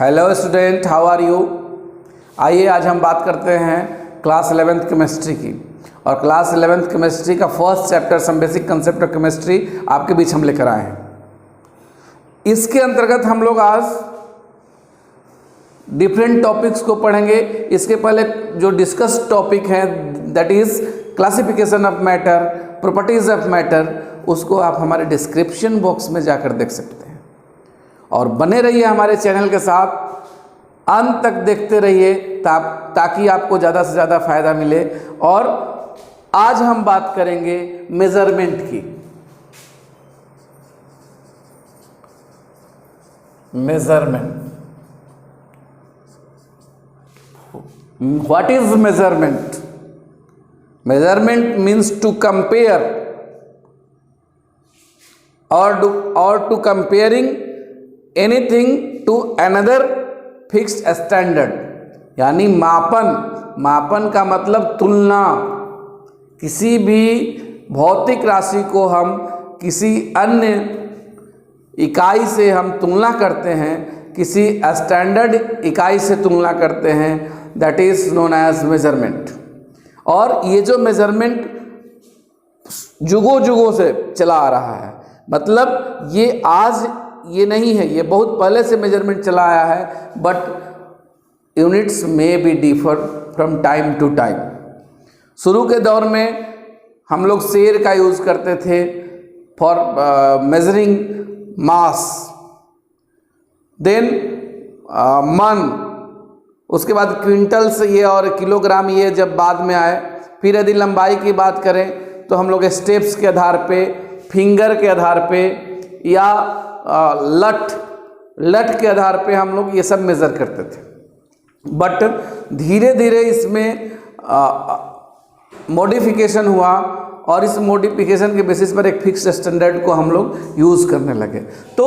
Hello student, how are you. आइए आज हम बात करते हैं क्लास 11th केमिस्ट्री की। और क्लास 11th केमिस्ट्री का first chapter some basic concept of chemistry आपके बीच हम लेकर आए हैं। इसके अंतर्गत हम लोग आज डिफरेंट टॉपिक्स को पढ़ेंगे। इसके पहले जो डिस्कस टॉपिक है that is classification of matter, properties of matter, उसको आप हमारे डिस्क्रिप्शन बॉक्स में जाकर देख सकते हैं। और बने रहिए हमारे चैनल के साथ, अंत तक देखते रहिए ताकि आपको ज़्यादा से ज़्यादा फायदा मिले। और आज हम बात करेंगे मेजरमेंट की। Measurement, what is measurement? Measurement means to compare or to comparing anything to another fixed standard, यानी मापन का मतलब तुलना। किसी भी भौतिक राशि को हम किसी अन्य इकाई से हम तुलना करते हैं, किसी स्टैंडर्ड इकाई से तुलना करते हैं, that is known as measurement. और ये जो मेजरमेंट जुगों से चला आ रहा है, मतलब ये आज ये नहीं है, ये बहुत पहले से मेजरमेंट चला आया है, बट यूनिट्स में be differ from time to time. शुरू के दौर में हम लोग सेर का यूज़ करते थे फॉर मेजरिंग मास, देन मन, उसके बाद क्विंटल्स ये और किलोग्राम ये जब बाद में आए। फिर यदि लंबाई की बात करें तो हम लोग स्टेप्स के आधार पे, फिंगर के आधार पे या लठ के आधार पे हम लोग ये सब मेज़र करते थे। बट धीरे धीरे इसमें मॉडिफिकेशन हुआ और इस मॉडिफिकेशन के बेसिस पर एक फिक्स स्टैंडर्ड को हम लोग यूज़ करने लगे। तो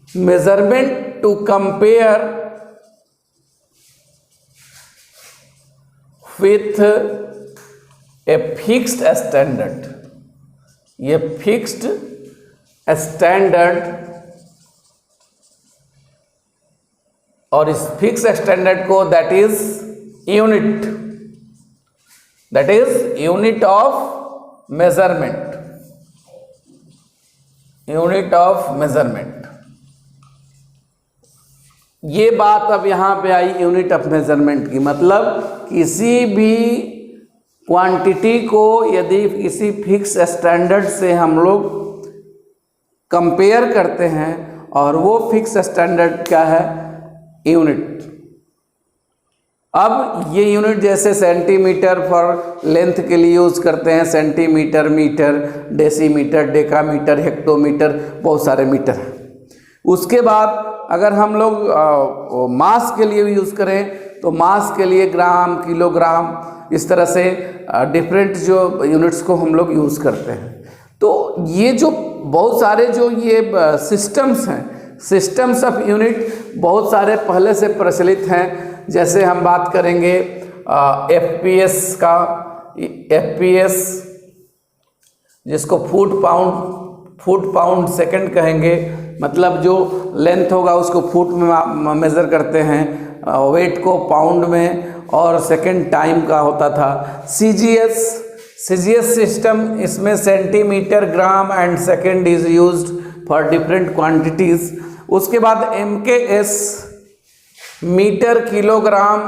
measurement to compare with a fixed standard, ये फिक्स्ड स्टैंडर्ड, और इस फिक्स स्टैंडर्ड को that is unit of measurement, unit of measurement. ये बात अब यहां पे आई यूनिट ऑफ मेजरमेंट की, मतलब किसी भी क्वांटिटी को यदि किसी फिक्स स्टैंडर्ड से हम लोग कंपेयर करते हैं और वो फिक्स स्टैंडर्ड क्या है, यूनिट। अब ये यूनिट जैसे सेंटीमीटर फॉर लेंथ के लिए यूज़ करते हैं, centimetre, metre, decimetre, decametre, hectometre, बहुत सारे मीटर हैं। उसके बाद अगर हम लोग मास के लिए यूज़ करें तो मास के लिए ग्राम, किलोग्राम, इस तरह से डिफरेंट जो यूनिट्स को हम लोग यूज़ करते हैं। तो ये जो बहुत सारे जो ये सिस्टम्स हैं, सिस्टम्स ऑफ यूनिट बहुत सारे पहले से प्रचलित हैं। जैसे हम बात करेंगे FPS का, FPS जिसको फुट पाउंड सेकंड कहेंगे, मतलब जो लेंथ होगा उसको फुट में मेज़र करते हैं, वेट को पाउंड में, और सेकंड टाइम का होता था। CGS सिस्टम, इसमें centimetre, gram and second is used for different quantities. उसके बाद MKS, metre, kilogram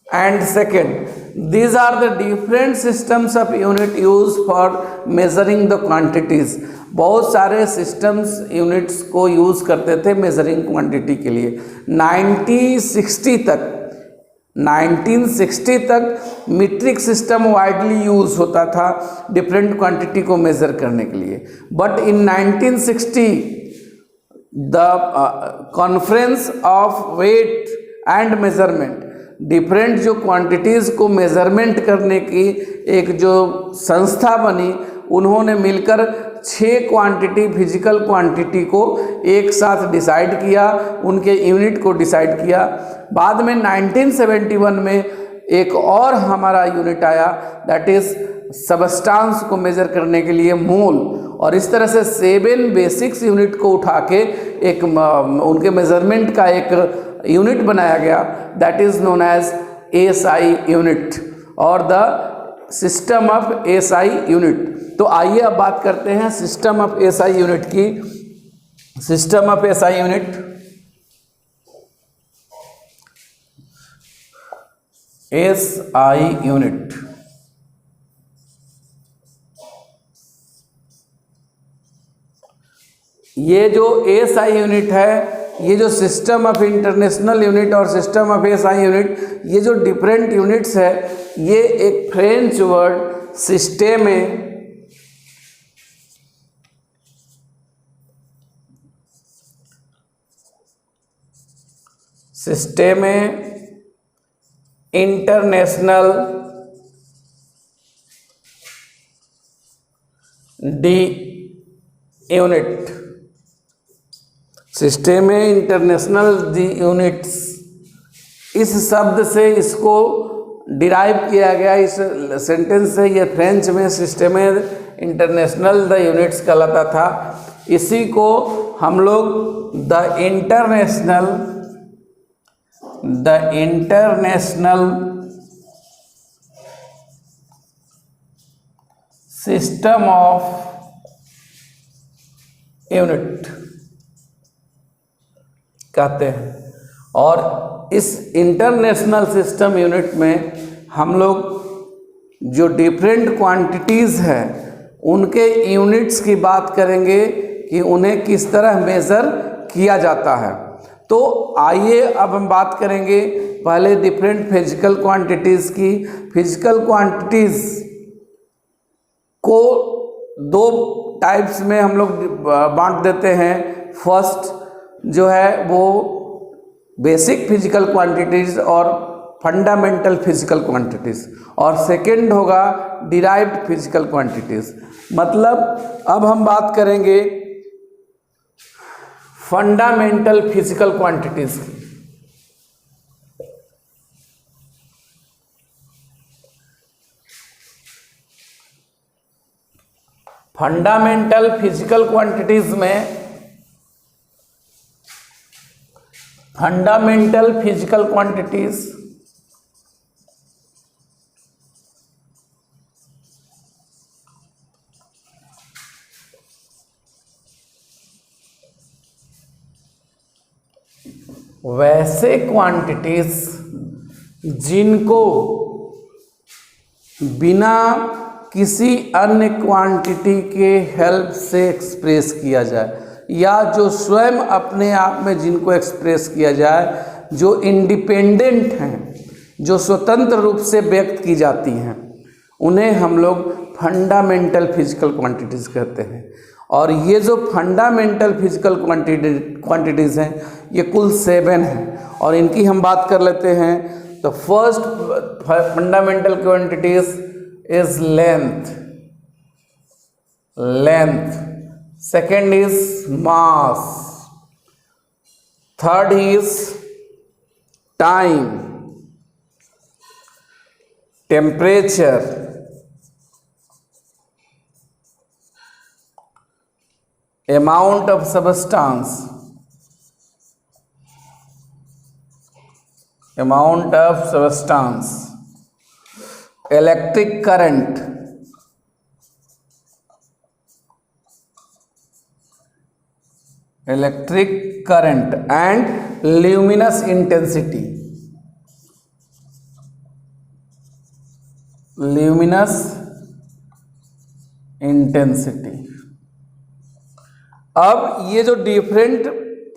and second. These are the different systems of unit use for measuring the quantities. बहुत सारे सिस्टम्स यूनिट्स को use करते थे measuring quantity के लिए। 1960 तक मीट्रिक सिस्टम वाइडली यूज होता था डिफरेंट क्वांटिटी को मेज़र करने के लिए। But in 1960 the conference of weight and measurement, different जो क्वांटिटीज़ को मेजरमेंट करने की एक जो संस्था बनी, उन्होंने मिलकर 6 क्वांटिटी, फिजिकल क्वांटिटी को एक साथ डिसाइड किया, उनके यूनिट को डिसाइड किया। बाद में 1971 में एक और हमारा यूनिट आया, दैट इज सबस्टांस को मेजर करने के लिए मोल, और इस तरह से 7 बेसिक्स यूनिट को उठा के एक उनके मेजरमेंट का एक यूनिट बनाया गया, that is known as SI unit और the system of SI unit. तो आइए अब बात करते हैं सिस्टम ऑफ एसआई यूनिट की। System of SI unit, SI unit ये जो एसआई यूनिट है, ये जो सिस्टम ऑफ इंटरनेशनल यूनिट और सिस्टम ऑफ एसआई यूनिट, ये जो डिफरेंट यूनिट्स है, ये एक फ्रेंच वर्ड सिस्टेमे इंटरनेशनल डी यूनिट, सिस्टम इंटरनेशनल दी यूनिट्स, इस शब्द से इसको डिराइव किया गया, इस सेंटेंस से। ये फ्रेंच में सिस्टम इंटरनेशनल द यूनिट्स कहलाता था। इसी को हम लोग the international system of unit कहते हैं। और इस इंटरनेशनल सिस्टम यूनिट में हम लोग जो डिफरेंट क्वांटिटीज़ हैं उनके यूनिट्स की बात करेंगे कि उन्हें किस तरह मेज़र किया जाता है। तो आइए अब हम बात करेंगे पहले डिफरेंट फिजिकल क्वांटिटीज़ की। फिजिकल क्वांटिटीज़ को 2 टाइप्स में हम लोग बांट देते हैं। फर्स्ट जो है वो बेसिक फिजिकल क्वांटिटीज़ और फंडामेंटल फिजिकल क्वांटिटीज़, और सेकंड होगा डिराइव्ड फिजिकल क्वांटिटीज़। मतलब अब हम बात करेंगे फंडामेंटल फिजिकल क्वांटिटीज़ की। फंडामेंटल फिजिकल क्वांटिटीज़ में फंडामेंटल फिजिकल क्वांटिटीज वैसे क्वांटिटीज जिनको बिना किसी अन्य क्वांटिटी के हेल्प से एक्सप्रेस किया जाए, या जो स्वयं अपने आप में जिनको एक्सप्रेस किया जाए, जो इंडिपेंडेंट हैं, जो स्वतंत्र रूप से व्यक्त की जाती हैं, उन्हें हम लोग फंडामेंटल फिजिकल क्वांटिटीज़ कहते हैं। और ये जो फंडामेंटल फिजिकल क्वांटिटीज़ हैं ये कुल 7 हैं, और इनकी हम बात कर लेते हैं। तो first fundamental quantities is length, second is mass, third is time, temperature, amount of substance, electric current, and luminous intensity. अब ये जो डिफरेंट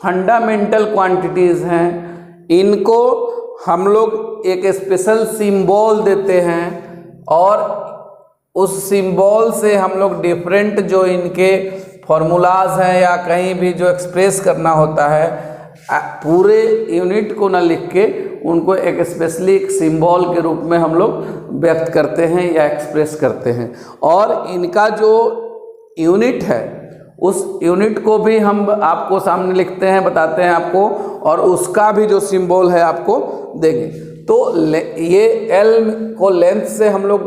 फंडामेंटल क्वांटिटीज़ हैं, इनको हम लोग एक स्पेशल सिंबल देते हैं, और उस सिंबल से हम लोग डिफरेंट जो इनके फॉर्मूलाज हैं या कहीं भी जो एक्सप्रेस करना होता है, पूरे यूनिट को ना लिख के उनको एक स्पेशली एक सिंबल के रूप में हम लोग व्यक्त करते हैं या एक्सप्रेस करते हैं। और इनका जो यूनिट है उस यूनिट को भी हम आपको सामने लिखते हैं, बताते हैं आपको, और उसका भी जो सिंबल है आपको देंगे। तो ये एल को लेंथ से हम लोग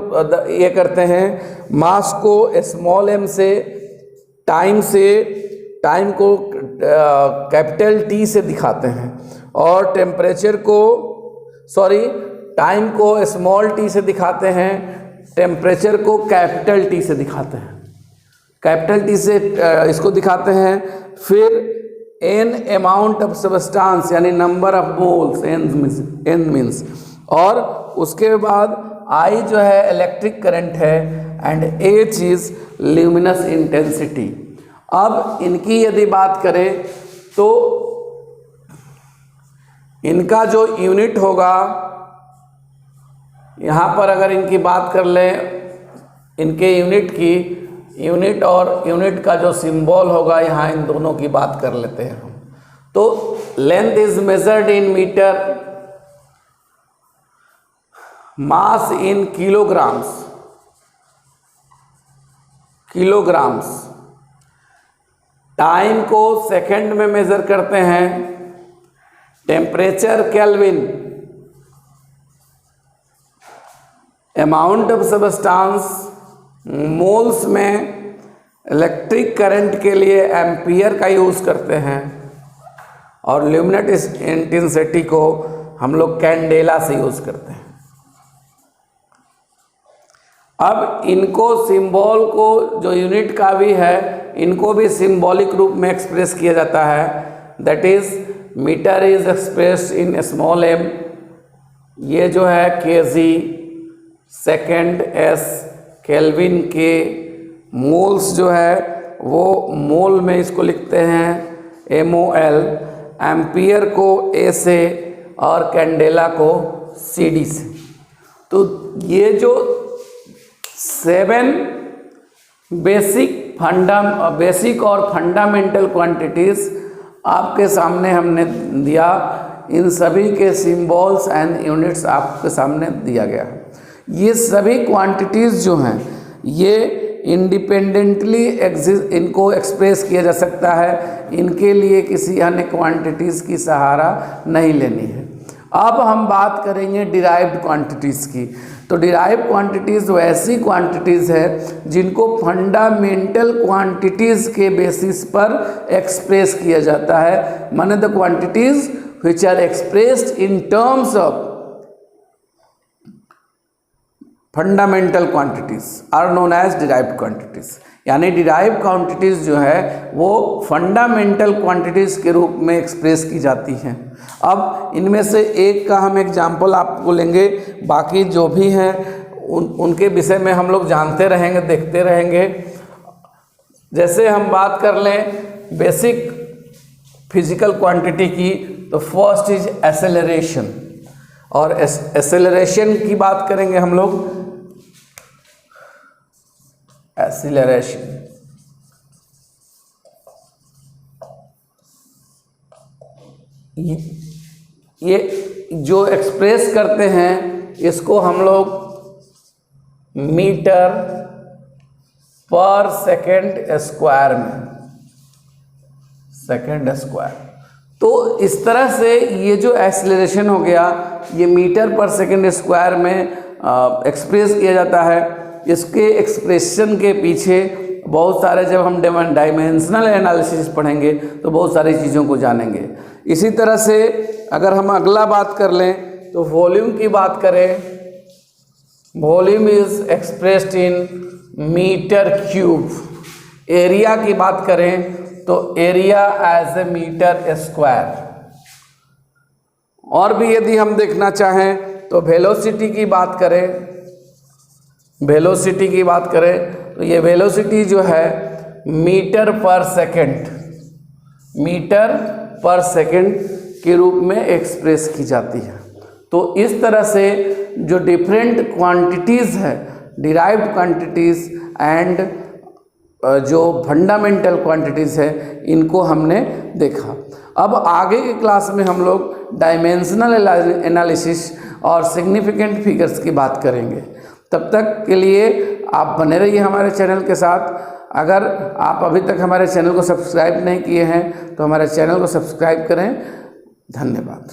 ये करते हैं, मास को स्मॉल एम से टाइम को कैपिटल टी से दिखाते हैं, और टेम्परेचर को टाइम को स्मॉल टी से दिखाते हैं, टेम्परेचर को कैपिटल टी से दिखाते हैं, कैपिटल टी से इसको दिखाते हैं। फिर एन अमाउंट ऑफ सब्सटेंस यानी number of moles, N means, और उसके बाद आई जो है इलेक्ट्रिक करंट है, and H is luminous intensity. अब इनकी यदि बात करें तो इनका जो यूनिट होगा, यहाँ पर अगर इनकी बात कर लें, इनके यूनिट की, यूनिट और यूनिट का जो सिंबल होगा, यहाँ इन दोनों की बात कर लेते हैं हम। तो length is measured in metre, mass in kilograms, time को सेकंड में मेजर करते हैं, temperature kelvin, amount of substance moles में, इलेक्ट्रिक करंट के लिए एम्पियर का यूज़ करते हैं, और ल्यूमिनस इंटेंसिटी को हम लोग कैंडेला से यूज़ करते हैं। अब इनको सिंबल को, जो यूनिट का भी है, इनको भी सिंबॉलिक रूप में एक्सप्रेस किया जाता है। That is metre is expressed in small M, ये जो है KG, second S, kelvin K, moles जो है वो मोल में इसको लिखते हैं MOL, एम्पियर को A से, और कैंडेला को CD से। तो ये जो 7 बेसिक और फंडामेंटल क्वांटिटीज़ आपके सामने हमने दिया, इन सभी के सिंबल्स एंड यूनिट्स आपके सामने दिया गया है। ये सभी क्वांटिटीज़ जो हैं ये इंडिपेंडेंटली एग्जिस्ट, इनको एक्सप्रेस किया जा सकता है, इनके लिए किसी अन्य क्वांटिटीज़ की सहारा नहीं लेनी है। अब हम बात करेंगे डिराइव्ड क्वांटिटीज़ की। तो डिराइव्ड क्वांटिटीज़ वैसी क्वांटिटीज़ है जिनको फंडामेंटल क्वांटिटीज़ के बेसिस पर एक्सप्रेस किया जाता है, माने the quantities which are expressed in terms of fundamental quantities are known as derived quantities. यानी डिराइव्ड क्वांटिटीज़ जो है वो फंडामेंटल क्वांटिटीज़ के रूप में एक्सप्रेस की जाती हैं। अब इनमें से एक का हम एग्जाम्पल आपको लेंगे, बाकी जो भी हैं उनके विषय में हम लोग जानते रहेंगे, देखते रहेंगे। जैसे हम बात कर लें बेसिक फिजिकल क्वांटिटी की, तो फर्स्ट इज एक्सेलरेशन, और एक्सेलरेशन की बात करेंगे हम लोग। एक्सेलरेशन ये जो एक्सप्रेस करते हैं इसको हम लोग मीटर पर सेकेंड स्क्वायर में, सेकेंड स्क्वायर। तो इस तरह से ये जो एक्सेलरेशन हो गया ये मीटर पर सेकेंड स्क्वायर में एक्सप्रेस किया जाता है। इसके एक्सप्रेशन के पीछे बहुत सारे, जब हम डायमेंशनल एनालिसिस पढ़ेंगे तो बहुत सारी चीज़ों को जानेंगे। इसी तरह से अगर हम अगला बात कर लें तो वॉल्यूम की बात करें, volume is expressed in metre cube. Area की बात करें तो area as a metre square. और भी यदि हम देखना चाहें तो वेलोसिटी की बात करें, वेलोसिटी की बात करें तो ये वेलोसिटी जो है मीटर पर सेकंड, मीटर पर सेकंड के रूप में एक्सप्रेस की जाती है। तो इस तरह से जो डिफरेंट क्वांटिटीज़ है, डिराइव्ड क्वांटिटीज़ एंड जो फंडामेंटल क्वांटिटीज़ है, इनको हमने देखा। अब आगे के क्लास में हम लोग डायमेंशनल एनालिसिस और सिग्निफिकेंट फिगर्स की बात करेंगे। तब तक के लिए आप बने रहिए हमारे चैनल के साथ। अगर आप अभी तक हमारे चैनल को सब्सक्राइब नहीं किए हैं तो हमारे चैनल को सब्सक्राइब करें। धन्यवाद।